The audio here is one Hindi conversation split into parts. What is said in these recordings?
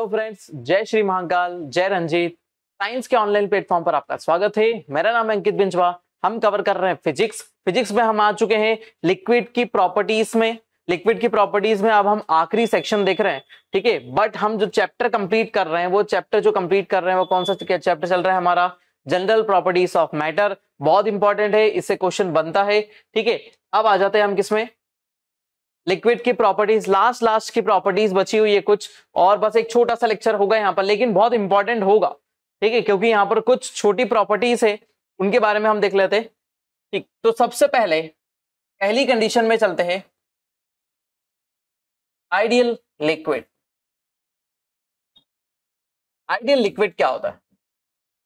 हेलो फ्रेंड्स, जय श्री महाकाल, जय रंजीत। साइंस के ऑनलाइन प्लेटफॉर्म पर आपका स्वागत है। मेरा नाम है अंकित बिंजवा। हम कवर कर रहे हैं फिजिक्स में हम आ चुके हैं लिक्विड की प्रॉपर्टीज में अब हम आखिरी सेक्शन देख रहे हैं। ठीक है, बट हम जो चैप्टर कंप्लीट कर रहे हैं वो कौन सा चैप्टर चल रहा है हमारा? General properties of matter. बहुत इंपॉर्टेंट है, इससे क्वेश्चन बनता है। ठीक है, अब आ जाते हैं हम किसमें? लिक्विड की प्रॉपर्टीज। लास्ट की प्रॉपर्टीज बची हुई है कुछ, और बस एक छोटा सा लेक्चर होगा यहाँ पर, लेकिन बहुत इंपॉर्टेंट होगा। ठीक है, क्योंकि यहाँ पर कुछ छोटी प्रॉपर्टीज है, उनके बारे में हम देख लेते हैं। ठीक, तो सबसे पहले पहली कंडीशन में चलते हैं, आइडियल लिक्विड। आइडियल लिक्विड क्या होता है?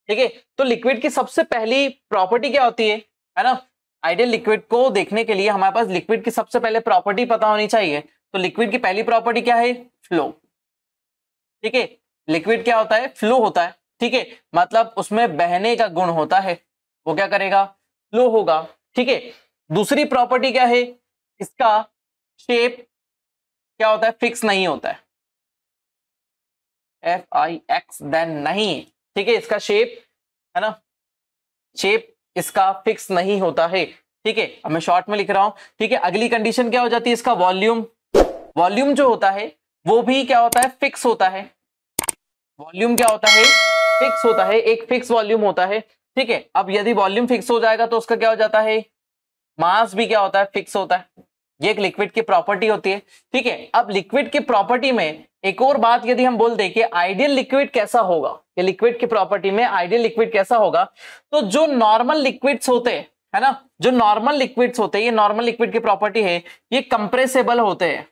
ठीक है, तो लिक्विड की सबसे पहली प्रॉपर्टी क्या होती है ना? आइडियल लिक्विड को देखने के लिए हमारे पास लिक्विड की सबसे पहले प्रॉपर्टी पता होनी चाहिए। तो लिक्विड की पहली प्रॉपर्टी क्या है? फ्लो। ठीक है, लिक्विड क्या होता है? फ्लो होता है। ठीक है, मतलब उसमें बहने का गुण होता है, वो क्या करेगा? फ्लो होगा। ठीक है, दूसरी प्रॉपर्टी क्या है? इसका शेप क्या होता है? फिक्स नहीं होता है। FIX देन नहीं। ठीक है, इसका शेप है ना, शेप इसका फिक्स नहीं होता है। ठीक है, अब मैं शॉर्ट में लिख रहा हूं। ठीक है, अगली कंडीशन क्या हो जाती है? इसका वॉल्यूम। वॉल्यूम जो होता है वो भी क्या होता है? फिक्स होता है। वॉल्यूम क्या होता है? फिक्स होता है, एक फिक्स वॉल्यूम होता है। ठीक है, अब यदि वॉल्यूम फिक्स हो जाएगा तो उसका क्या हो जाता है? मास भी क्या होता है? फिक्स होता है। ये एक लिक्विड की प्रॉपर्टी होती है। ठीक है, अब लिक्विड की प्रॉपर्टी में एक और बात यदि हम बोल दें कि आइडियल लिक्विड कैसा होगा, कि लिक्विड की प्रॉपर्टी में आइडियल लिक्विड कैसा होगा, तो जो नॉर्मल लिक्विड्स होते हैं, है ना, जो नॉर्मल लिक्विड्स होते हैं, ये नॉर्मल लिक्विड की प्रॉपर्टी है, ये कंप्रेसेबल होते हैं।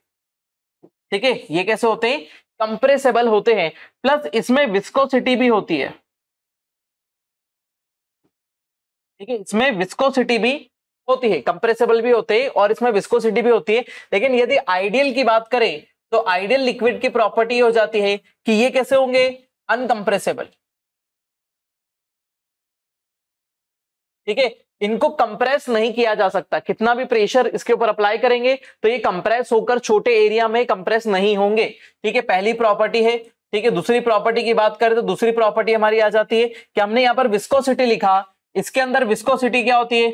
ठीक है, ये कैसे होते हैं? कंप्रेसेबल होते हैं, प्लस इसमें विस्कोसिटी भी होती है। ठीक है, इसमें विस्कोसिटी भी होती है, कंप्रेसेबल भी होते हैं और इसमें विस्कोसिटी भी होती है। लेकिन यदि आइडियल की बात करें तो आइडियल लिक्विड की प्रॉपर्टी हो जाती है कि ये कैसे होंगे? अनकंप्रेसेबल। ठीक है, इनको कंप्रेस नहीं किया जा सकता, कितना भी प्रेशर इसके ऊपर अप्लाई करेंगे तो ये कंप्रेस होकर छोटे एरिया में कंप्रेस नहीं होंगे। ठीक है, पहली प्रॉपर्टी है। ठीक है, दूसरी प्रॉपर्टी की बात करें तो दूसरी प्रॉपर्टी हमारी आ जाती है कि हमने यहां पर विस्कोसिटी लिखा, इसके अंदर विस्कोसिटी क्या होती है?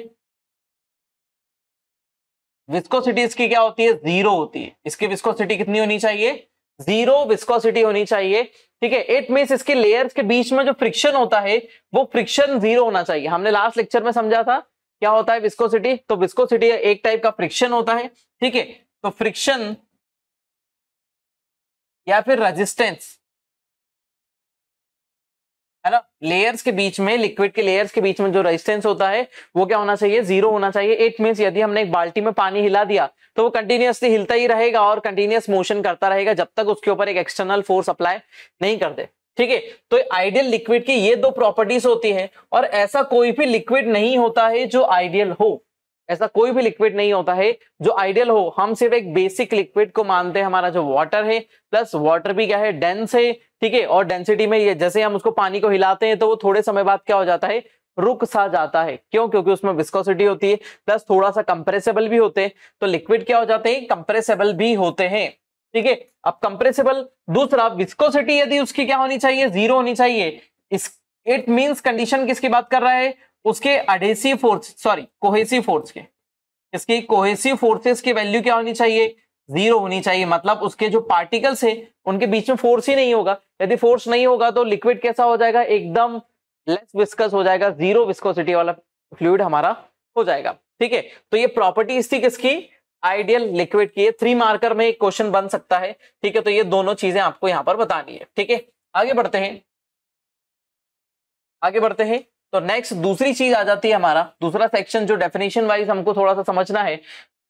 विस्कोसिटी इसकी क्या होती है? जीरो होती है। इसकी विस्कोसिटी कितनी होनी चाहिए? जीरो विस्कोसिटी होनी चाहिए। ठीक है, इट मींस इसके लेयर्स के बीच में जो फ्रिक्शन होता है वो फ्रिक्शन जीरो होना चाहिए। हमने लास्ट लेक्चर में समझा था क्या होता है विस्कोसिटी। तो विस्कोसिटी एक टाइप का फ्रिक्शन होता है। ठीक है, तो फ्रिक्शन या फिर रेजिस्टेंस, है ना, लेयर्स के बीच में, लिक्विड के लेयर्स के बीच में जो रेजिस्टेंस होता है वो क्या होना चाहिए? जीरो होना चाहिए। इट मींस यदि हमने एक बाल्टी में पानी हिला दिया तो वो कंटिन्यूअसली हिलता ही रहेगा और कंटिन्यूअस मोशन करता रहेगा जब तक उसके ऊपर एक एक्सटर्नल फोर्स अप्लाई नहीं कर दे। ठीक है, तो आइडियल लिक्विड की ये दो प्रॉपर्टीज होती है, और ऐसा कोई भी लिक्विड नहीं होता है जो आइडियल हो। ऐसा कोई भी लिक्विड नहीं होता है जो आइडियल हो। हम सिर्फ एक बेसिक लिक्विड को मानते हैं, हमारा जो वाटर है, प्लस वाटर भी क्या है? डेंस है। ठीक है, और डेंसिटी में ये जैसे हम उसको पानी को हिलाते हैं तो वो थोड़े समय बाद क्या हो जाता है? रुक सा जाता है। क्यों? क्योंकि उसमें विस्कोसिटी होती है, प्लस थोड़ा सा कंप्रेसेबल भी होते हैं। तो लिक्विड क्या हो जाते हैं? कंप्रेसेबल भी होते हैं। ठीक है, अब कंप्रेसेबल, दूसरा विस्कोसिटी यदि उसकी क्या होनी चाहिए? जीरो होनी चाहिए। इस इट मींस कंडीशन किसकी बात कर रहा है? उसके adhesive force, sorry cohesive force के, इसकी कोहेसिव फोर्सेस की वैल्यू क्या होनी चाहिए? जीरो होनी चाहिए। मतलब उसके जो पार्टिकल्स है उनके बीच में फोर्स ही नहीं होगा। यदि फोर्स नहीं होगा तो लिक्विड कैसा हो जाएगा? एकदम लेस विस्कस हो जाएगा, जीरो विस्कोसिटी वाला फ्लूइड हमारा हो जाएगा। ठीक है, तो ये प्रॉपर्टी थी किसकी? आइडियल लिक्विड की। 3 मार्कर में एक क्वेश्चन बन सकता है। ठीक है, तो ये दोनों चीजें आपको यहां पर बतानी है। ठीक है, आगे बढ़ते हैं, आगे बढ़ते हैं। तो नेक्स्ट दूसरी चीज आ जाती है, हमारा दूसरा सेक्शन जो डेफिनेशन वाइज हमको थोड़ा सा समझना है।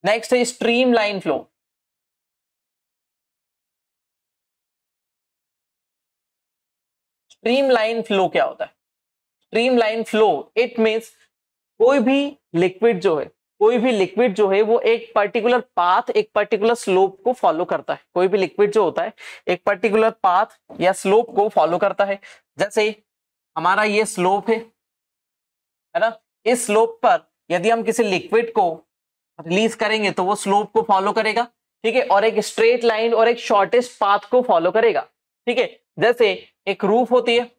नेक्स्ट है stream line flow. Stream line flow क्या होता है? Stream line flow, it means कोई भी लिक्विड जो है, कोई भी लिक्विड जो है वो एक पर्टिकुलर पाथ, एक पर्टिकुलर स्लोप को फॉलो करता है। कोई भी लिक्विड जो होता है एक पर्टिकुलर पाथ या स्लोप को फॉलो करता है। जैसे हमारा ये स्लोप है ना, इस स्लोप पर यदि हम किसी लिक्विड को रिलीज करेंगे तो वो स्लोप को फॉलो करेगा। ठीक है, और एक स्ट्रेट लाइन और एक शॉर्टेस्ट पाथ को फॉलो करेगा। ठीक है, जैसे एक रूफ होती है,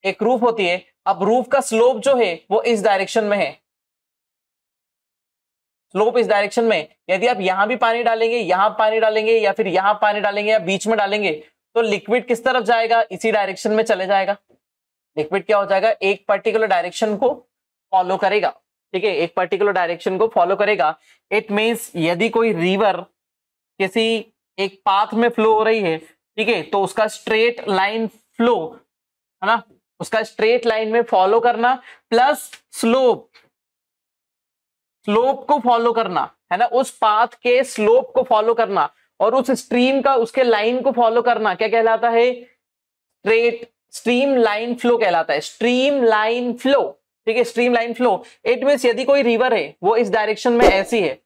एक रूफ होती है, अब रूफ का स्लोप जो है वो इस डायरेक्शन में है, स्लोप इस डायरेक्शन में। यदि आप यहां भी पानी डालेंगे, यहां पानी डालेंगे, या फिर यहां पानी डालेंगे, या बीच में डालेंगे, तो लिक्विड किस तरफ जाएगा, इसी डायरेक्शन में चले जाएगा। लिक्विड क्या हो जाएगा, एक पर्टिकुलर डायरेक्शन को फॉलो करेगा, ठीक है, एक पर्टिकुलर डायरेक्शन को फॉलो करेगा। इट मींस यदि कोई रिवर किसी एक पाथ में फ्लो हो रही है, ठीक है, तो उसका स्ट्रेट लाइन फ्लो, है ना, उसका स्ट्रेट लाइन में फॉलो करना प्लस स्लोप, स्लोप को फॉलो करना, है ना, उस पाथ के स्लोप को फॉलो करना और उस स्ट्रीम का, उसके लाइन को फॉलो करना, क्या कहलाता है, स्ट्रेट स्ट्रीम लाइन फ्लो कहलाता है, स्ट्रीम लाइन फ्लो, ठीक है, stream line flow. It means यदि कोई रिवर है वो इस डायरेक्शन में ऐसी है,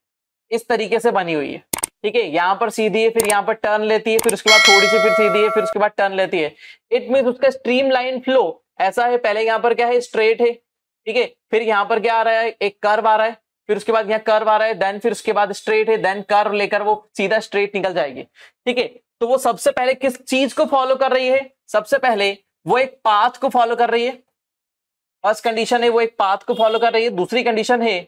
इस तरीके से बनी हुई है, ठीक है, यहां पर सीधी है, फिर यहां पर टर्न लेती है, फिर उसके बाद थोड़ी सी फिर सीधी है, फिर उसके बाद टर्न लेती है। इट मींस उसका स्ट्रीम लाइन फ्लो ऐसा है, पहले यहां पर क्या है, स्ट्रेट है, ठीक है, फिर यहां पर क्या आ रहा है, एक कर्व आ रहा है, फिर उसके बाद यहाँ कर्व आ रहा है, देन फिर उसके बाद स्ट्रेट है, देन कर्व लेकर वो सीधा स्ट्रेट निकल जाएगी, ठीक है। तो वो सबसे पहले किस चीज को फॉलो कर रही है, सबसे पहले वो एक पाथ को फॉलो कर रही है, फर्स्ट कंडीशन है वो एक पाथ को फॉलो कर रही है, दूसरी कंडीशन है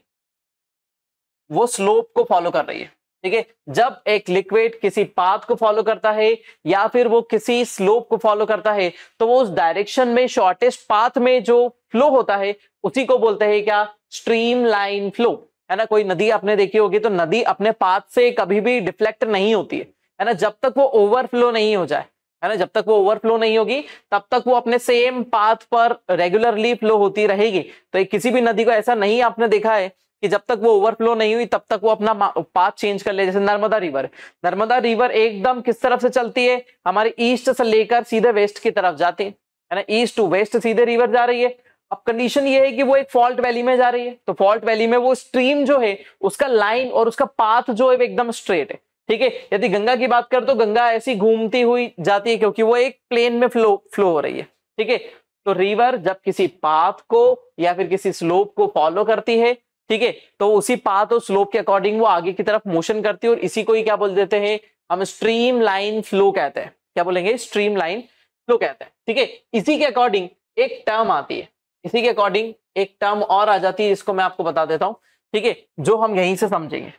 वो स्लोप को फॉलो कर रही है, ठीक है। जब एक लिक्विड किसी पाथ को फॉलो करता है या फिर वो किसी स्लोप को फॉलो करता है, तो वो उस डायरेक्शन में शॉर्टेस्ट पाथ में जो फ्लो होता है उसी को बोलते हैं क्या, स्ट्रीम लाइन फ्लो, है ना। कोई नदी आपने देखी होगी तो नदी अपने पाथ से कभी भी डिफ्लेक्ट नहीं होती है ना, जब तक वो ओवरफ्लो नहीं हो जाए, है ना, जब तक वो ओवरफ्लो नहीं होगी तब तक वो अपने सेम पाथ पर रेगुलरली फ्लो होती रहेगी। तो किसी भी नदी को ऐसा नहीं आपने देखा है कि जब तक वो ओवरफ्लो नहीं हुई तब तक वो अपना पाथ चेंज कर ले। जैसे नर्मदा रिवर, नर्मदा रिवर एकदम किस तरफ से चलती है, हमारे ईस्ट से लेकर सीधे वेस्ट की तरफ जाती है ना, ईस्ट टू वेस्ट सीधे रिवर जा रही है। अब कंडीशन ये है कि वो एक फॉल्ट वैली में जा रही है, तो फॉल्ट वैली में वो स्ट्रीम जो है उसका लाइन और उसका पाथ जो है एकदम स्ट्रेट है, ठीक है। यदि गंगा की बात करें तो गंगा ऐसी घूमती हुई जाती है क्योंकि वो एक प्लेन में फ्लो हो रही है, ठीक है। तो रिवर जब किसी पाथ को या फिर किसी स्लोप को फॉलो करती है, ठीक है, तो उसी पाथ और स्लोप के अकॉर्डिंग वो आगे की तरफ मोशन करती है और इसी को ही क्या बोल देते हैं हम, स्ट्रीम लाइन फ्लो कहते हैं। क्या बोलेंगे, स्ट्रीम लाइन फ्लो कहते हैं, ठीक है। इसी के अकॉर्डिंग एक टर्म आती है, इसी के अकॉर्डिंग एक टर्म और आ जाती है, जिसको मैं आपको बता देता हूं, ठीक है, जो हम यहीं से समझेंगे,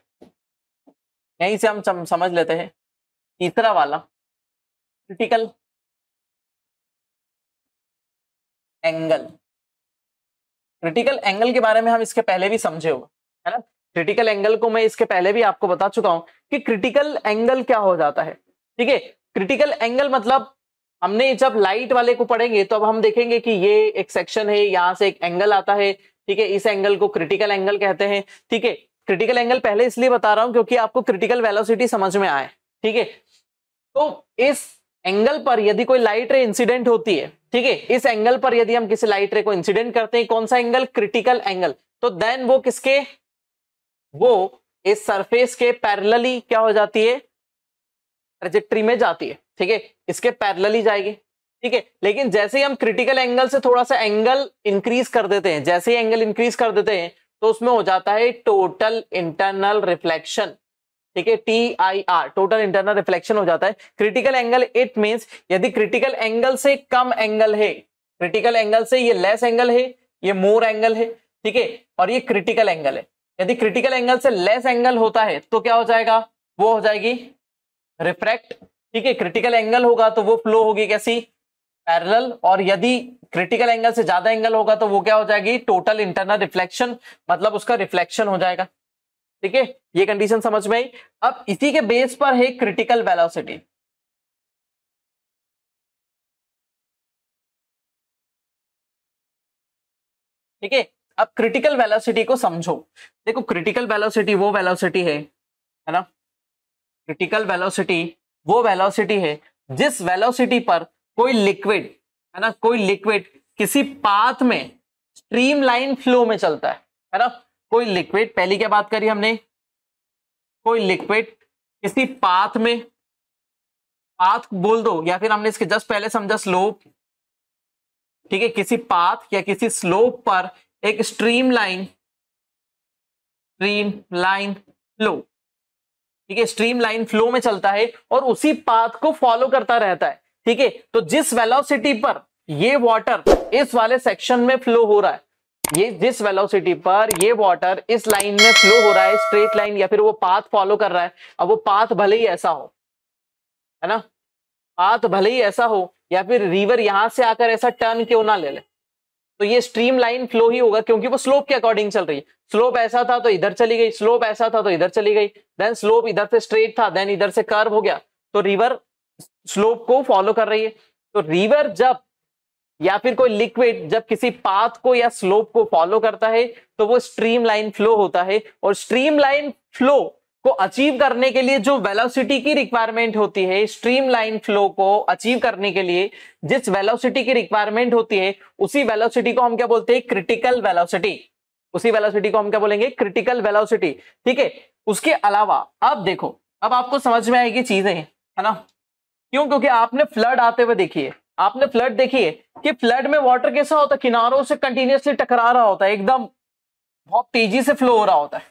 यहीं से हम समझ लेते हैं। तीसरा वाला क्रिटिकल एंगल, क्रिटिकल एंगल के बारे में हम इसके पहले भी समझे होगा, है ना। क्रिटिकल एंगल को मैं इसके पहले भी आपको बता चुका हूं कि क्रिटिकल एंगल क्या हो जाता है, ठीक है। क्रिटिकल एंगल मतलब हमने जब लाइट वाले को पढ़ेंगे तो अब हम देखेंगे कि ये एक सेक्शन है, यहां से एक एंगल आता है, ठीक है, इस एंगल को क्रिटिकल एंगल कहते हैं, ठीक है। क्रिटिकल एंगल पहले इसलिए बता रहा हूं क्योंकि आपको क्रिटिकल वेलोसिटी समझ में आए, ठीक है। तो इस एंगल पर यदि कोई लाइट रे इंसिडेंट होती है, ठीक है, इस एंगल पर यदि हम किसी लाइट रे को इंसिडेंट करते हैं, कौन सा एंगल, क्रिटिकल एंगल, तो देन वो किसके, वो इस सरफेस के पैरेलली क्या हो जाती है, ट्रेजेक्टरी में जाती है, ठीक है, इसके पैरेलली जाएगी, ठीक है। लेकिन जैसे ही हम क्रिटिकल एंगल से थोड़ा सा एंगल इंक्रीज कर देते हैं, जैसे ही एंगल इंक्रीज कर देते हैं तो उसमें हो जाता है टोटल इंटरनल रिफ्लेक्शन, ठीक है, TIR, टोटल इंटरनल रिफ्लेक्शन हो जाता है। क्रिटिकल एंगल इट मींस यदि क्रिटिकल एंगल से कम एंगल है, क्रिटिकल एंगल से ये लेस एंगल है, ये मोर एंगल है, ठीक है, और ये क्रिटिकल एंगल है। यदि क्रिटिकल एंगल से लेस एंगल होता है तो क्या हो जाएगा, वो हो जाएगी रिफ्रैक्ट, ठीक है। क्रिटिकल एंगल होगा तो वो फ्लो होगी कैसी, पैरेलल, और यदि क्रिटिकल एंगल से ज्यादा एंगल होगा तो वो क्या हो जाएगी, टोटल इंटरनल रिफ्लेक्शन, मतलब उसका रिफ्लेक्शन हो जाएगा, ठीक है। ये कंडीशन समझ में आई। अब इसी के बेस पर है क्रिटिकल वेलोसिटी, ठीक है। अब क्रिटिकल वेलोसिटी को समझो, देखो क्रिटिकल वेलोसिटी वो वेलोसिटी है ना, क्रिटिकल वेलोसिटी वो वेलोसिटी है जिस वेलोसिटी पर कोई लिक्विड, है ना, कोई लिक्विड किसी पाथ में स्ट्रीम लाइन फ्लो में चलता है ना। कोई लिक्विड, पहली क्या बात करी हमने, कोई लिक्विड किसी पाथ में, पाथ बोल दो या फिर हमने इसके जस्ट पहले समझा स्लोप, ठीक है, किसी पाथ या किसी स्लोप पर एक स्ट्रीम लाइन फ्लो, ठीक है, स्ट्रीम लाइन फ्लो में चलता है और उसी पाथ को फॉलो करता रहता है, ठीक है, तो जिस वेलोसिटी पर ये वाटर इस वाले सेक्शन में फ्लो हो रहा है, ये जिस वेलोसिटी पर ये वाटर इस लाइन में फ्लो हो रहा है, स्ट्रेट लाइन या फिर वो पाथ फॉलो कर रहा है, अब वो पाथ भले ही ऐसा हो, है ना, पाथ भले ही ऐसा हो या फिर रिवर यहां से आकर ऐसा टर्न क्यों ना ले ले, तो ये स्ट्रीम लाइन फ्लो ही होगा, क्योंकि वो स्लोप के अकॉर्डिंग चल रही है। स्लोप ऐसा था तो इधर चली गई, स्लोप ऐसा था तो इधर चली गई, देन स्लोप इधर से स्ट्रेट था, देन इधर से कर्व हो गया, तो रिवर स्लोप को फॉलो कर रही है। तो रिवर जब या फिर कोई लिक्विड जब किसी पाथ को या स्लोप को फॉलो करता है तो वो स्ट्रीम लाइन फ्लो होता है, और स्ट्रीम लाइन फ्लो को अचीव करने के लिए जो वेलोसिटी की रिक्वायरमेंट होती है, स्ट्रीम लाइन फ्लो को अचीव करने के लिए जिस वेलोसिटी की रिक्वायरमेंट होती है, उसी वेलोसिटी को हम क्या बोलते हैं, क्रिटिकल वेलोसिटी। उसी वेलोसिटी को हम क्या बोलेंगे, क्रिटिकल वेलोसिटी। ठीक है, उसके अलावा अब देखो, अब आपको समझ में आएगी चीजें, है ना, क्यों, क्योंकि आपने फ्लड आते हुए देखी है, आपने फ्लड देखी है कि फ्लड में वाटर कैसा होता है, किनारों से कंटिन्यूअसली टकरा रहा होता है, एकदम बहुत तेजी से फ्लो हो रहा होता है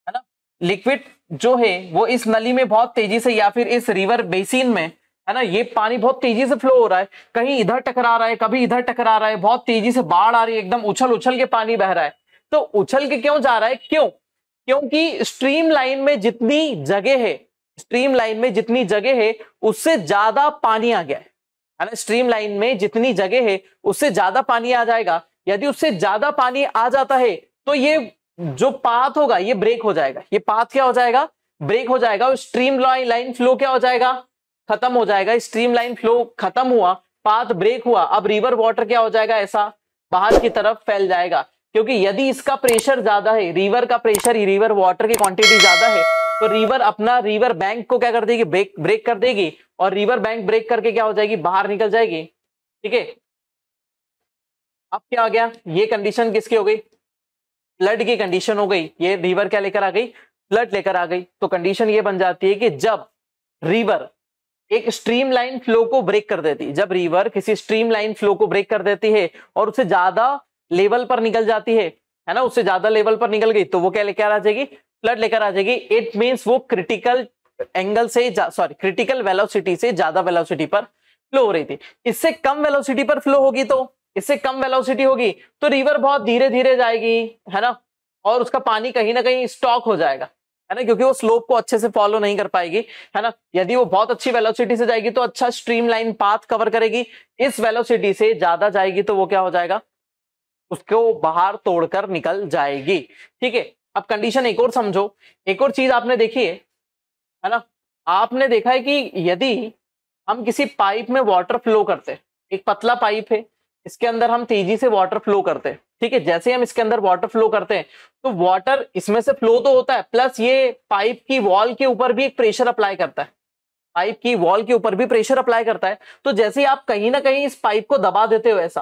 ना। लिक्विड जो है वो इस नली में बहुत तेजी से या फिर इस रिवर बेसिन में, है ना, ये पानी बहुत तेजी से फ्लो हो रहा है, कहीं इधर टकरा रहा है, कभी इधर टकरा रहा है, बहुत तेजी से बाढ़ आ रही है, एकदम उछल उछल के पानी बह रहा है। तो उछल के क्यों जा रहा है, क्यों, क्योंकि स्ट्रीम लाइन में जितनी जगह है, स्ट्रीम लाइन में जितनी जगह है उससे ज्यादा पानी आ गया है ना, स्ट्रीम लाइन में जितनी जगह है उससे ज्यादा पानी आ जाएगा। यदि उससे ज्यादा पानी आ जाता है तो ये जो पाथ होगा ये ब्रेक हो जाएगा, ये पाथ क्या हो जाएगा, ब्रेक हो जाएगा, और स्ट्रीम लाइन फ्लो क्या हो जाएगा, खत्म हो जाएगा। स्ट्रीम लाइन फ्लो खत्म हुआ, पाथ ब्रेक हुआ, अब रिवर वाटर क्या हो जाएगा, ऐसा बाहर की तरफ फैल जाएगा, क्योंकि यदि इसका प्रेशर ज्यादा है, रिवर का प्रेशर, रिवर वाटर की क्वांटिटी ज्यादा है, तो रिवर अपना रिवर बैंक को क्या कर देगी, ब्रेक कर देगी, और रिवर बैंक ब्रेक करके क्या हो जाएगी, बाहर निकल जाएगी। ठीक है, अब क्या आ गया, ये कंडीशन किसकी हो गई, फ्लड की कंडीशन हो गई। ये रिवर क्या लेकर आ गई, फ्लड लेकर आ गई। तो कंडीशन ये बन जाती है कि जब रिवर एक स्ट्रीम लाइन फ्लो को ब्रेक कर देती, जब रिवर किसी स्ट्रीम लाइन फ्लो को ब्रेक कर देती है और उससे ज्यादा लेवल पर निकल जाती है ना, उससे ज्यादा लेवल पर निकल गई, तो वो क्या लेकर आ जाएगी, फ्लड लेकर आ जाएगी। इट मींस वो क्रिटिकल एंगल से, सॉरी, क्रिटिकल वेलोसिटी से ज्यादा वेलोसिटी पर फ्लो हो रही थी। इससे कम वेलोसिटी पर फ्लो होगी, तो इससे कम वेलोसिटी होगी तो रिवर बहुत धीरे धीरे जाएगी, है ना, और उसका पानी कहीं ना कहीं स्टॉक हो जाएगा, है ना, क्योंकि वो स्लोप को अच्छे से फॉलो नहीं कर पाएगी, है ना। यदि वो बहुत अच्छी वेलोसिटी से जाएगी तो अच्छा स्ट्रीम लाइन पाथ कवर करेगी, इस वेलोसिटी से ज्यादा जाएगी तो वो क्या हो जाएगा, उसको बाहर तोड़कर निकल जाएगी। ठीक है, अब कंडीशन एक और समझो, एक और चीज आपने देखी है ना, आपने देखा है कि यदि हम किसी पाइप में वाटर फ्लो करते हैं, एक पतला पाइप है, इसके अंदर हम तेजी से वाटर फ्लो करते हैं, ठीक है, जैसे हम इसके अंदर वाटर फ्लो करते हैं तो वाटर इसमें से फ्लो तो होता है, प्लस ये पाइप की वॉल के ऊपर भी एक प्रेशर अप्लाई करता है, पाइप की वॉल के ऊपर भी प्रेशर अप्लाई करता है। तो जैसे ही आप कहीं ना कहीं इस पाइप को दबा देते हो, ऐसा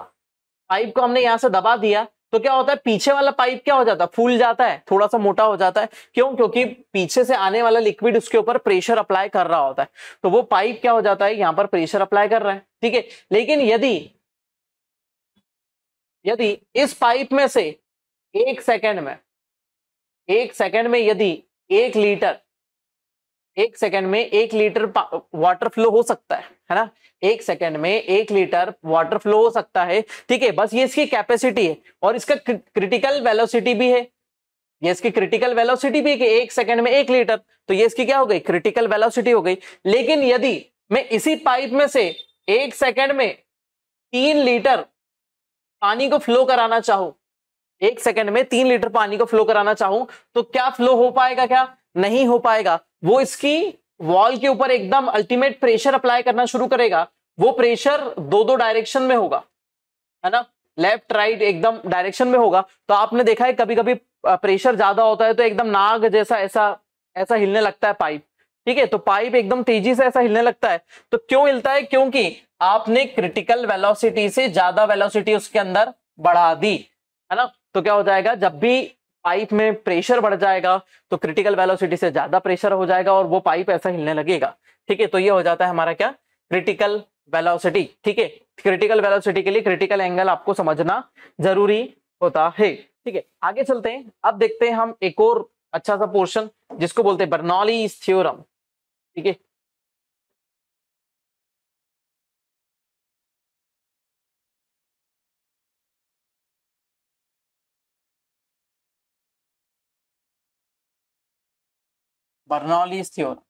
पाइप को हमने यहां से दबा दिया, तो क्या होता है, पीछे वाला पाइप क्या हो जाता है, फूल जाता है, थोड़ा सा मोटा हो जाता है। क्यों, क्योंकि पीछे से आने वाला लिक्विड उसके ऊपर प्रेशर अप्लाई कर रहा होता है, तो वो पाइप क्या हो जाता है, यहां पर प्रेशर अप्लाई कर रहा है। ठीक है, लेकिन यदि यदि इस पाइप में से एक सेकंड में यदि 1 लीटर, 1 सेकंड में 1 लीटर वाटर फ्लो हो सकता है ना, 1 सेकंड में 1 लीटर वाटर फ्लो हो सकता है। ठीक है, बस ये इसकी कैपेसिटी है और इसका क्रिटिकल वेलोसिटी भी है, ये इसकी क्रिटिकल वेलोसिटी भी है कि 1 सेकंड में 1 लीटर, तो ये इसकी क्या हो गई, क्रिटिकल वेलोसिटी हो गई। लेकिन यदि मैं इसी पाइप में से 1 सेकंड में 3 लीटर पानी को फ्लो कराना चाहूं, 1 सेकंड में 3 लीटर पानी को फ्लो कराना चाहूं, तो क्या फ्लो हो पाएगा, क्या नहीं हो पाएगा। वो इसकी वॉल के ऊपर एकदम अल्टीमेट प्रेशर अप्लाई करना शुरू करेगा, वो प्रेशर दो दो डायरेक्शन में होगा, है ना, लेफ्ट राइट एकदम डायरेक्शन में होगा। तो आपने देखा है कभी कभी प्रेशर ज्यादा होता है तो एकदम नाग जैसा ऐसा ऐसा हिलने लगता है पाइप। ठीक है, तो पाइप एकदम तेजी से ऐसा हिलने लगता है, तो क्यों हिलता है, क्योंकि आपने क्रिटिकल वेलोसिटी से ज्यादा वेलोसिटी उसके अंदर बढ़ा दी, है ना। तो क्या हो जाएगा, जब भी पाइप में प्रेशर बढ़ जाएगा तो क्रिटिकल वेलोसिटी से ज्यादा प्रेशर हो जाएगा और वो पाइप ऐसा हिलने लगेगा। ठीक है, तो ये हो जाता है हमारा क्या, क्रिटिकल वेलोसिटी। ठीक है, क्रिटिकल वेलोसिटी के लिए क्रिटिकल एंगल आपको समझना जरूरी होता है। ठीक है, आगे चलते हैं, अब देखते हैं हम एक और अच्छा सा पोर्शन जिसको बोलते हैं बर्नौलीज थ्योरम। ठीक है, बर्नौलीज थ्योरम।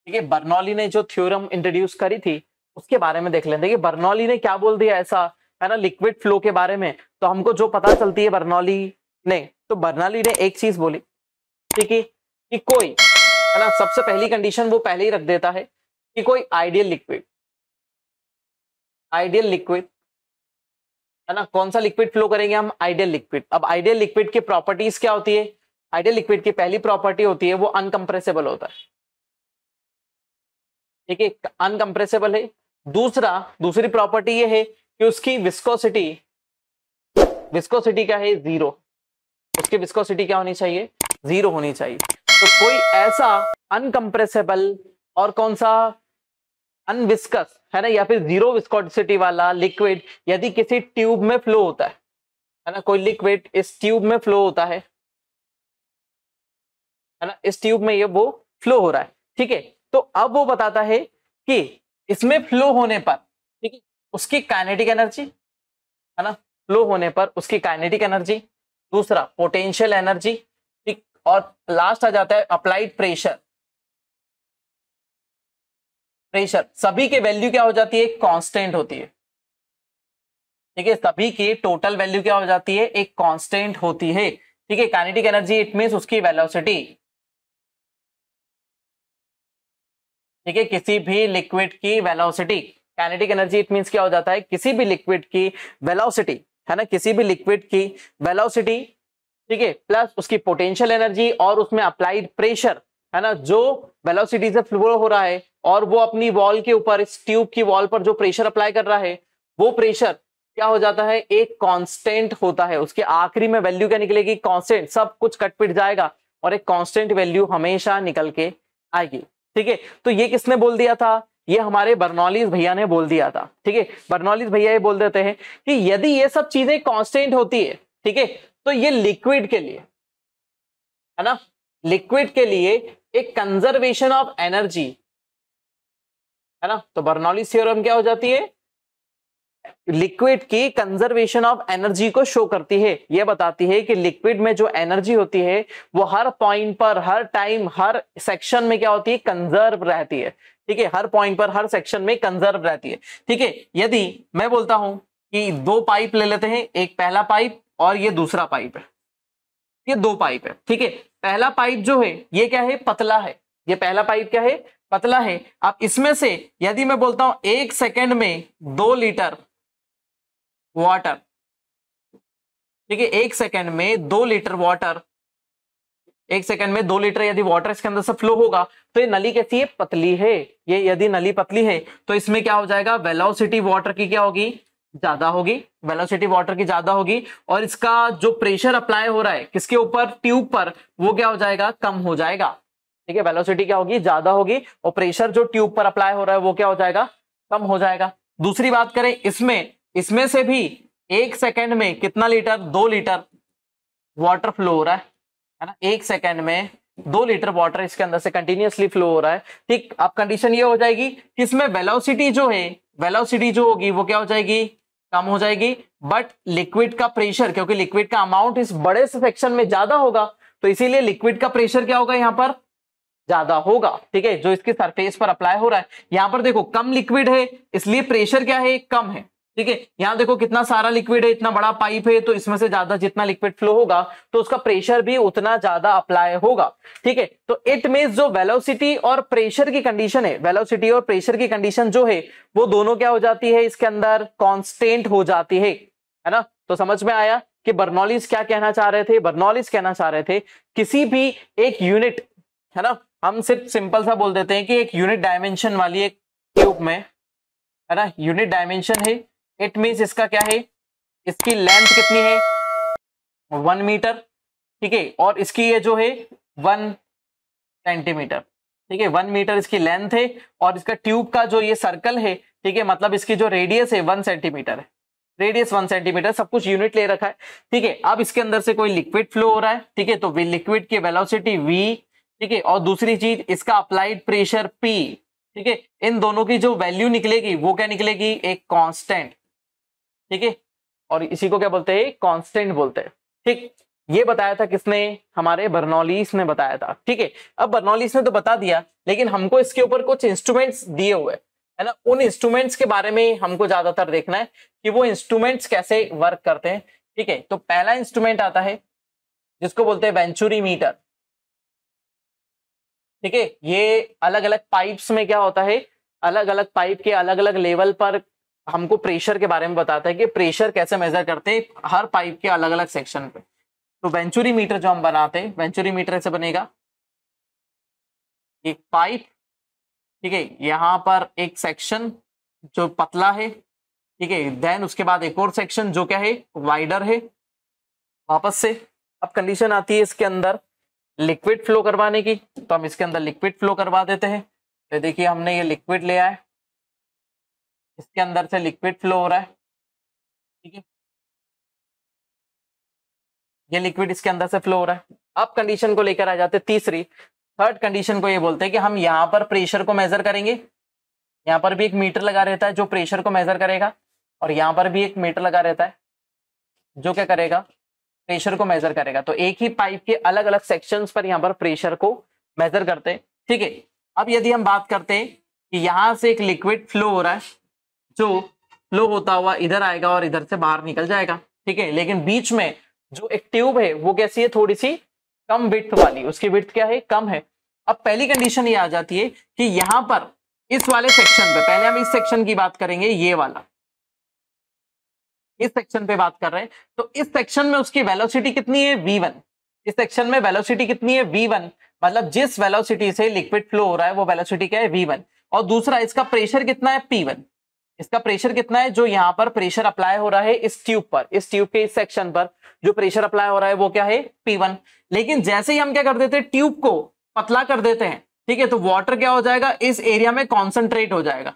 ठीक है, बर्नौली ने जो थ्योरम इंट्रोड्यूस करी थी उसके बारे में देख लेते हैं कि बर्नौली ने क्या बोल दिया ऐसा, है ना, लिक्विड फ्लो के बारे में। तो हमको जो पता चलती है बर्नौली ने, तो बर्नौली ने एक चीज बोली, ठीक है, कि कोई, है ना, सबसे पहली कंडीशन वो पहले ही रख देता है कि कोई आइडियल लिक्विड, आइडियल लिक्विड, है ना, कौन सा लिक्विड फ्लो करेंगे हम, आइडियल लिक्विड। अब आइडियल लिक्विड की प्रॉपर्टीज क्या होती है, आइडियल लिक्विड की पहली प्रॉपर्टी होती है वो अनकंप्रेसिबल होता है। ठीक है, अनकंप्रेसिबल है। दूसरी प्रॉपर्टी ये है कि उसकी विस्कोसिटी, विस्कोसिटी क्या है, जीरो। उसकी विस्कोसिटी क्या होनी चाहिए, जीरो होनी चाहिए। तो कोई ऐसा अनकंप्रेसिबल और कौन सा अनविस्कस, है ना, या फिर जीरो विस्कोसिटी वाला लिक्विड यदि किसी ट्यूब में फ्लो होता है ना, कोई लिक्विड इस ट्यूब में फ्लो होता है ना, इस ट्यूब में ये वो फ्लो हो रहा है। ठीक है, तो अब वो बताता है कि इसमें फ्लो होने पर, ठीक है, उसकी काइनेटिक एनर्जी, है ना, फ्लो होने पर उसकी काइनेटिक एनर्जी, दूसरा पोटेंशियल एनर्जी, ठीक, और लास्ट आ जाता है अप्लाइड प्रेशर। प्रेशर सभी के वैल्यू क्या हो जाती है, कांस्टेंट होती है। ठीक है, सभी की टोटल वैल्यू क्या हो जाती है, एक कांस्टेंट होती है। ठीक है, काइनेटिक एनर्जी इट मींस उसकी वेलोसिटी। ठीक है, किसी भी लिक्विड की velocity, kinetic energy it means क्या हो जाता है, किसी भी लिक्विड की वेलोसिटी, है ना, किसी भी लिक्विड की वेलोसिटी, ठीक है, प्लस उसकी पोटेंशियल एनर्जी और उसमें अप्लाइड प्रेशर, है ना, जो वेलोसिटी से फ्लो हो रहा है और वो अपनी वॉल के ऊपर, इस ट्यूब की वॉल पर जो प्रेशर अप्लाई कर रहा है, वो प्रेशर क्या हो जाता है, एक कांस्टेंट होता है। उसके आखिरी में वैल्यू क्या निकलेगी, कांस्टेंट। सब कुछ कट पिट जाएगा और एक कांस्टेंट वैल्यू हमेशा निकल के आएगी। ठीक है, तो ये किसने बोल दिया था, ये हमारे बर्नौलीज भैया ने बोल दिया था। ठीक है, बर्नौलीज भैया ये बोल देते हैं कि यदि ये सब चीजें कांस्टेंट होती है, ठीक है, तो ये लिक्विड के लिए, है ना, लिक्विड के लिए एक कंजर्वेशन ऑफ एनर्जी, है ना। तो बर्नौलीज थ्योरम क्या हो जाती है, लिक्विड की कंजर्वेशन ऑफ एनर्जी को शो करती है। यह बताती है कि लिक्विड में जो एनर्जी होती है वो हर पॉइंट पर, हर टाइम, हर सेक्शन में क्या होती है, कंजर्व रहती है। ठीक है, हर पॉइंट पर, हर सेक्शन में कंजर्व रहती है। ठीक है, यदि मैं बोलता हूं कि दो पाइप ले लेते हैं, एक पहला पाइप और ये दूसरा पाइप है, ये दो पाइप है। ठीक है, पहला पाइप जो है ये क्या है, पतला है। ये पहला पाइप क्या है, पतला है। अब इसमें से यदि मैं बोलता हूं 1 सेकंड में 2 लीटर वाटर, ठीक है, 1 सेकंड में 2 लीटर वाटर, 1 सेकंड में 2 लीटर यदि वाटर इसके अंदर से फ्लो होगा, तो ये नली कैसी है, पतली है। ये यदि नली पतली है तो इसमें क्या हो जाएगा, वेलोसिटी वाटर की क्या होगी, ज्यादा होगी। वेलोसिटी वाटर की ज्यादा होगी और इसका जो प्रेशर अप्लाई हो रहा है किसके ऊपर, ट्यूब पर, वो क्या हो जाएगा, कम हो जाएगा। ठीक है, वेलोसिटी क्या होगी, ज्यादा होगी और प्रेशर जो ट्यूब पर अप्लाई हो रहा है वो क्या हो जाएगा, कम हो जाएगा। दूसरी बात करें, इसमें से भी 1 सेकंड में कितना लीटर, 2 लीटर वाटर फ्लो हो रहा है ना। 1 सेकंड में 2 लीटर वाटर इसके अंदर से कंटिन्यूअसली फ्लो हो रहा है। ठीक, अब कंडीशन ये हो जाएगी कि इसमें वेलोसिटी जो है, वेलोसिटी जो होगी वो क्या हो जाएगी, कम हो जाएगी। बट लिक्विड का प्रेशर, क्योंकि लिक्विड का अमाउंट इस बड़े से सेक्शन में ज्यादा होगा, तो इसीलिए लिक्विड का प्रेशर क्या होगा, यहां पर ज्यादा होगा। ठीक है, जो इसकी सरफेस पर अप्लाई हो रहा है। यहां पर देखो कम लिक्विड है इसलिए प्रेशर क्या है, कम है। ठीक है, यहां देखो कितना सारा लिक्विड है, इतना बड़ा पाइप है, तो इसमें से ज्यादा जितना लिक्विड फ्लो होगा तो उसका प्रेशर भी उतना ज्यादा अप्लाई होगा। ठीक है, तो इट मींस जो वेलोसिटी और प्रेशर की कंडीशन है, वेलोसिटी और प्रेशर की कंडीशन जो है वो दोनों क्या हो जाती है, इसके अंदर कांस्टेंट हो जाती है ना। तो समझ में आया कि बर्नौलीज क्या कहना चाह रहे थे। बर्नौलीज कहना चाह रहे थे किसी भी एक यूनिट, है ना, हम सिर्फ सिंपल सा बोल देते हैं कि एक यूनिट डायमेंशन वाली एक ट्यूब में, है ना, यूनिट डायमेंशन है, इट मींस इसका क्या है, इसकी लेंथ कितनी है, 1 मीटर। ठीक है, और इसकी ये जो है 1 सेंटीमीटर। ठीक है, 1 मीटर इसकी लेंथ है और इसका ट्यूब का जो ये सर्कल है, ठीक है, मतलब इसकी जो रेडियस है 1 सेंटीमीटर है, रेडियस 1 सेंटीमीटर, सब कुछ यूनिट ले रखा है। ठीक है, अब इसके अंदर से कोई लिक्विड फ्लो हो रहा है। ठीक है, तो लिक्विड की वेलोसिटी v, ठीक है, और दूसरी चीज इसका अप्लाइड प्रेशर P। ठीक है, इन दोनों की जो वैल्यू निकलेगी वो क्या निकलेगी, एक कांस्टेंट। ठीक है, और इसी को क्या बोलते हैं, कांस्टेंट बोलते हैं। ठीक, ये बताया था किसने, हमारे बर्नौलीस ने बताया था। ठीक है, अब बर्नौलीस ने तो बता दिया, लेकिन हमको इसके ऊपर कुछ इंस्ट्रूमेंट्स दिए हुए है ना, उन इंस्ट्रूमेंट्स के बारे में हमको ज्यादातर देखना है कि वो इंस्ट्रूमेंट्स कैसे वर्क करते हैं। ठीक है, तो पहला इंस्ट्रूमेंट आता है जिसको बोलते हैं वेंचुरी मीटर। ठीक है, ये अलग अलग पाइप्स में क्या होता है, अलग अलग पाइप के अलग अलग लेवल पर हमको प्रेशर के बारे में बताता है कि प्रेशर कैसे मेजर करते हैं हर पाइप के अलग अलग सेक्शन पे। तो वेंचुरी मीटर जो हम बनाते हैं, वेंचुरी मीटर ऐसे बनेगा, एक पाइप, ठीक है, यहां पर एक सेक्शन जो पतला है, ठीक है, देन उसके बाद एक और सेक्शन जो क्या है वाइडर है वापस से। अब कंडीशन आती है इसके अंदर लिक्विड फ्लो करवाने की, तो हम इसके अंदर लिक्विड फ्लो करवा देते हैं। तो देखिए हमने ये लिक्विड लिया है, इसके अंदर से लिक्विड फ्लो हो रहा है। ठीक है, ये लिक्विड इसके अंदर से फ्लो हो रहा है। अब कंडीशन को लेकर आ जाते हैं तीसरी, थर्ड कंडीशन को ये बोलते हैं कि हम यहाँ पर प्रेशर को मेजर करेंगे। यहाँ पर भी एक मीटर लगा रहता है जो प्रेशर को मेजर करेगा, और यहाँ पर भी एक मीटर लगा रहता है जो क्या करेगा, प्रेशर को मेजर करेगा। तो एक ही पाइप के अलग अलग सेक्शंस पर यहाँ पर प्रेशर को मेजर करते हैं। ठीक है, अब यदि हम बात करते हैं कि यहाँ से एक लिक्विड फ्लो हो रहा है, जो फ्लो होता हुआ इधर आएगा और इधर से बाहर निकल जाएगा। ठीक है, लेकिन बीच में जो एक ट्यूब है वो कैसी है, थोड़ी सी कम विड्थ वाली, उसकी विड्थ क्या है, कम है। अब पहली कंडीशन ये आ जाती है कि यहां पर इस वाले सेक्शन पे, पहले हम इस सेक्शन की बात करेंगे, ये वाला इस सेक्शन पे बात कर रहे हैं, तो इस सेक्शन में उसकी वेलोसिटी कितनी है, v1। इस सेक्शन में वेलोसिटी कितनी है, v1, मतलब जिस वेलोसिटी से लिक्विड फ्लो हो रहा है वो वेलोसिटी क्या है, v1। और दूसरा इसका प्रेशर कितना है, p1। इसका प्रेशर कितना है, जो यहाँ पर प्रेशर अप्लाई हो रहा है इस ट्यूब पर, इस ट्यूब के इस सेक्शन पर जो प्रेशर अप्लाई हो रहा है वो क्या है, p1। लेकिन जैसे ही हम क्या कर देते हैं, ट्यूब को पतला कर देते हैं, ठीक है, तो वाटर क्या हो जाएगा, इस एरिया में कॉन्सेंट्रेट हो जाएगा।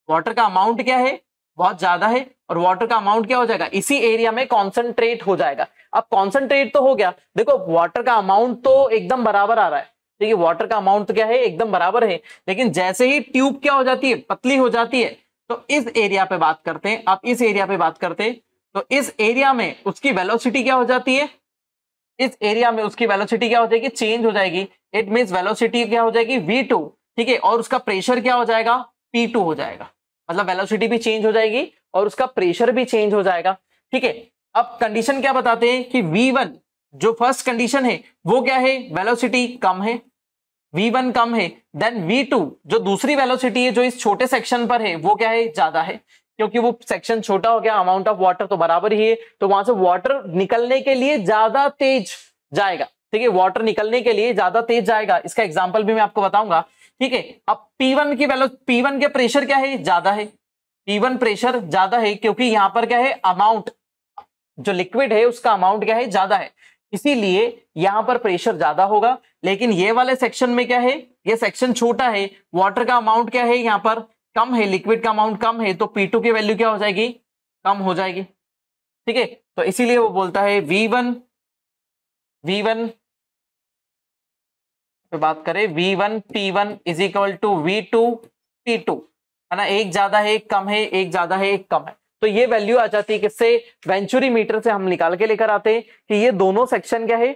वाटर का अमाउंट क्या है, बहुत ज्यादा है, और वाटर का अमाउंट क्या हो जाएगा, इसी एरिया में कॉन्सेंट्रेट हो जाएगा। अब कॉन्सेंट्रेट तो हो गया, देखो वाटर का अमाउंट तो एकदम बराबर आ रहा है, ठीक है, वाटर का अमाउंट तो क्या है, एकदम बराबर है। लेकिन जैसे ही ट्यूब क्या हो जाती है, पतली हो जाती है, तो इस एरिया पे बात करते हैं। अब इस एरिया पे बात करते हैं, तो इस एरिया में उसकी वेलोसिटी क्या हो जाती है, इस एरिया में उसकी वेलोसिटी क्या हो जाएगी, चेंज हो जाएगी। इट मींस वेलोसिटी क्या हो जाएगी, v2। ठीक है, और उसका प्रेशर क्या हो जाएगा, p2 हो जाएगा। मतलब वेलोसिटी भी चेंज हो जाएगी और उसका प्रेशर भी चेंज हो जाएगा। ठीक है, अब कंडीशन क्या बताते हैं कि v1 जो फर्स्ट कंडीशन है वो क्या है, वेलोसिटी कम है, v1 कम है। देन v2 जो दूसरी वेलोसिटी है जो इस छोटे सेक्शन पर है वो क्या है, ज्यादा है, क्योंकि वो सेक्शन छोटा हो गया, अमाउंट ऑफ वाटर तो बराबर ही है, तो वहां से वाटर निकलने के लिए ज्यादा तेज जाएगा। ठीक है, वाटर निकलने के लिए ज्यादा तेज जाएगा, इसका एग्जांपल भी मैं आपको बताऊंगा। ठीक है, अब P1 की P1 के प्रेशर क्या है, ज्यादा है, P1 प्रेशर ज्यादा है, क्योंकि यहां पर क्या है, अमाउंट जो लिक्विड है उसका अमाउंट क्या है, ज्यादा है, इसीलिए यहां पर प्रेशर ज्यादा होगा। लेकिन ये वाले सेक्शन में क्या है, ये सेक्शन छोटा है, वाटर का अमाउंट क्या है, यहां पर कम है, लिक्विड का अमाउंट कम है, तो P2 की वैल्यू क्या हो जाएगी, कम हो जाएगी। ठीक है, तो इसीलिए वो बोलता है V1 पे बात करें, V1 P1 is equal to V2 P2, है ना, एक ज्यादा है एक कम है, एक ज्यादा है एक कम है। तो ये वैल्यू आ जाती है किससे, वेंचुरी मीटर से हम निकाल के लेकर आते हैं कि ये दोनों सेक्शन क्या है,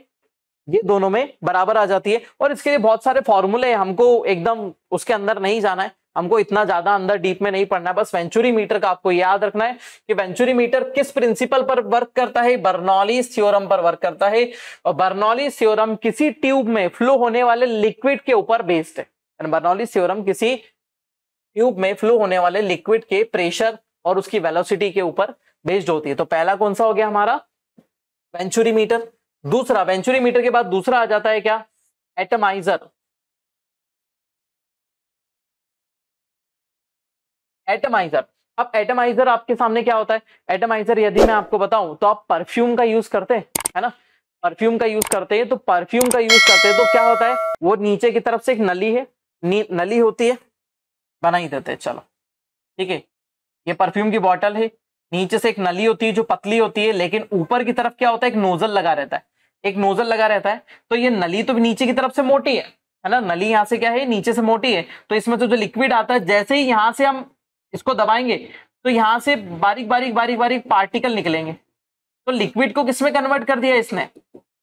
ये दोनों में बराबर आ जाती है। और इसके लिए बहुत सारे फॉर्मूले हैं, हमको एकदम उसके अंदर नहीं जाना है, हमको इतना ज्यादा अंदर डीप में नहीं पढ़ना है, बस वेंचुरी मीटर का आपको याद रखना है कि वेंचुरी मीटर किस प्रिंसिपल पर वर्क करता है, बर्नौलीज थ्योरम पर वर्क करता है। और बर्नौलीज थ्योरम किसी ट्यूब में फ्लो होने वाले लिक्विड के ऊपर बेस्ड है। बर्नौलीज थ्योरम किसी ट्यूब में फ्लो होने वाले लिक्विड के प्रेशर और उसकी वेलोसिटी के ऊपर बेस्ड होती है। तो पहला कौन सा हो गया हमारा, वेंचुरी मीटर। दूसरा, वेंचुरी मीटर के बाद दूसरा आ जाता है क्या, एटमाइजर। एटमाइजर, अब एटमाइजर आपके सामने क्या होता है, एटमाइजर यदि मैं आपको बताऊं तो आप परफ्यूम का यूज करते हैं, है ना, परफ्यूम का यूज करते हैं, तो परफ्यूम का यूज करते हैं तो क्या होता है, वो नीचे की तरफ से एक नली है, नली होती है, बना ही देते हैं, चलो ठीक है, ये परफ्यूम की बॉटल है, नीचे से एक नली होती है जो पतली होती है, लेकिन ऊपर की तरफ क्या होता है, एक नोजल लगा रहता है, एक नोजल लगा रहता है। तो ये नली तो नीचे की तरफ से मोटी है ना, नली यहाँ से क्या है, नीचे से मोटी है, तो इसमें तो जो लिक्विड आता है, जैसे ही यहां से हम इसको दबाएंगे तो यहां से बारीक बारीक बारीक बारीक पार्टिकल निकलेंगे। तो लिक्विड को किसमें कन्वर्ट कर दिया इसने,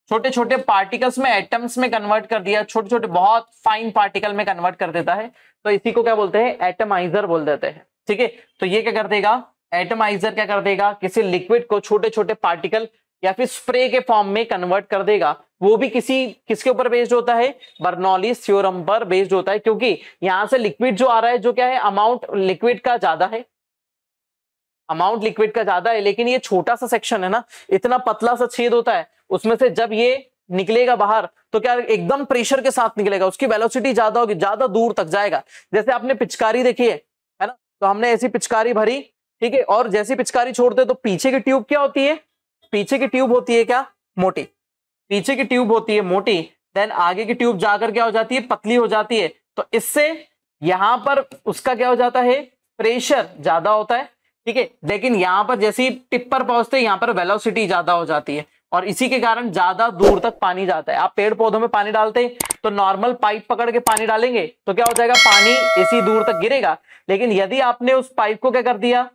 छोटे छोटे पार्टिकल्स में, एटम्स में कन्वर्ट कर दिया, छोटे छोटे बहुत फाइन पार्टिकल में कन्वर्ट कर देता है, तो इसी को क्या बोलते हैं, एटमाइजर बोल देते हैं। ठीक है, तो ये क्या कर देगा, एटमाइजर क्या कर देगा, किसी लिक्विड को छोटे छोटे पार्टिकल या फिर स्प्रे के फॉर्म में कन्वर्ट कर देगा। वो भी किसके ऊपर बेस्ड होता है, बर्नौलीज थ्योरम पर बेस्ड होता है, क्योंकि यहां से लिक्विड जो आ रहा है, जो क्या है, अमाउंट लिक्विड का ज्यादा है, अमाउंट लिक्विड का ज्यादा है, लेकिन ये छोटा सा सेक्शन है ना, इतना पतला सा छेद होता है, उसमें से जब ये निकलेगा बाहर तो क्या एकदम प्रेशर के साथ निकलेगा, उसकी वेलोसिटी ज्यादा होगी, ज्यादा दूर तक जाएगा। जैसे आपने पिचकारी देखी है ना, तो हमने ऐसी पिचकारी भरी, ठीक है, और जैसी पिचकारी छोड़ते तो पीछे की ट्यूब क्या होती है, पीछे की ट्यूब होती है क्या, मोटी, पीछे की ट्यूब होती है मोटी, देन आगे की ट्यूब जाकर क्या हो जाती है, पतली हो जाती है। तो इससे यहां पर उसका क्या हो जाता है, प्रेशर ज्यादा होता है, ठीक है, लेकिन यहां पर जैसी टिप पर पहुंचते यहां पर वेलोसिटी ज्यादा हो जाती है, और इसी के कारण ज्यादा दूर तक पानी जाता है। आप पेड़ पौधों में पानी डालते तो नॉर्मल पाइप पकड़ के पानी डालेंगे तो क्या हो जाएगा, पानी इसी दूर तक गिरेगा, लेकिन यदि आपने उस पाइप को क्या कर दिया,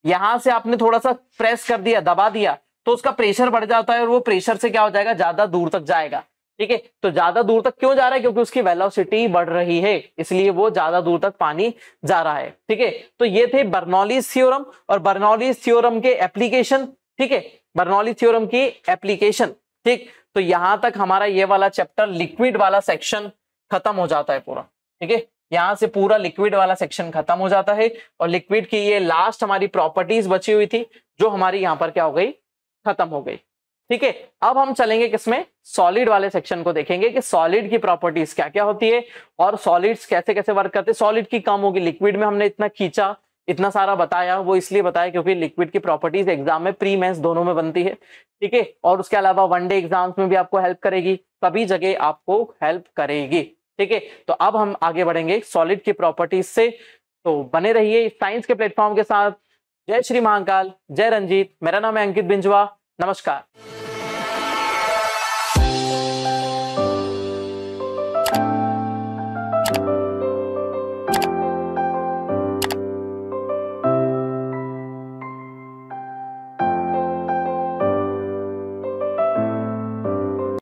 यहां से आपने थोड़ा सा प्रेस कर दिया, दबा दिया, तो उसका प्रेशर बढ़ जाता है, और वो प्रेशर से क्या हो जाएगा, ज्यादा दूर तक जाएगा। ठीक है, तो ज्यादा दूर तक क्यों जा रहा है, क्योंकि उसकी वेलोसिटी बढ़ रही है, इसलिए वो ज्यादा दूर तक पानी जा रहा है। ठीक है, तो ये थे बर्नौलीज थ्योरम और बर्नौलीज थ्योरम के एप्लीकेशन। ठीक है, बर्नौली थ्योरम की एप्लीकेशन। ठीक, तो यहां तक हमारा ये वाला चैप्टर लिक्विड वाला सेक्शन खत्म हो जाता है पूरा। ठीक है, यहां से पूरा लिक्विड वाला सेक्शन खत्म हो जाता है, और लिक्विड की ये लास्ट हमारी प्रॉपर्टीज बची हुई थी, जो हमारी यहां पर क्या हो गई, खत्म हो गई। ठीक है, अब हम चलेंगे किसमें, सॉलिड वाले सेक्शन को देखेंगे कि सॉलिड की प्रॉपर्टीज क्या क्या होती है और सॉलिड्स कैसे कैसे वर्क करते हैं। सॉलिड की कम होगी, लिक्विड में हमने इतना खींचा, इतना सारा बताया, वो इसलिए बताया क्योंकि लिक्विड की प्रॉपर्टीज एग्जाम में, प्री मेंस दोनों में बनती है। ठीक है, और उसके अलावा वनडे एग्जाम्स में भी आपको हेल्प करेगी, सभी जगह आपको हेल्प करेगी। ठीक है, तो अब हम आगे बढ़ेंगे सॉलिड की प्रॉपर्टीज से, तो बने रहिए साइंस के प्लेटफॉर्म के साथ। जय श्री महाकाल, जय रंजीत, मेरा नाम है अंकित बिंजवा, नमस्कार।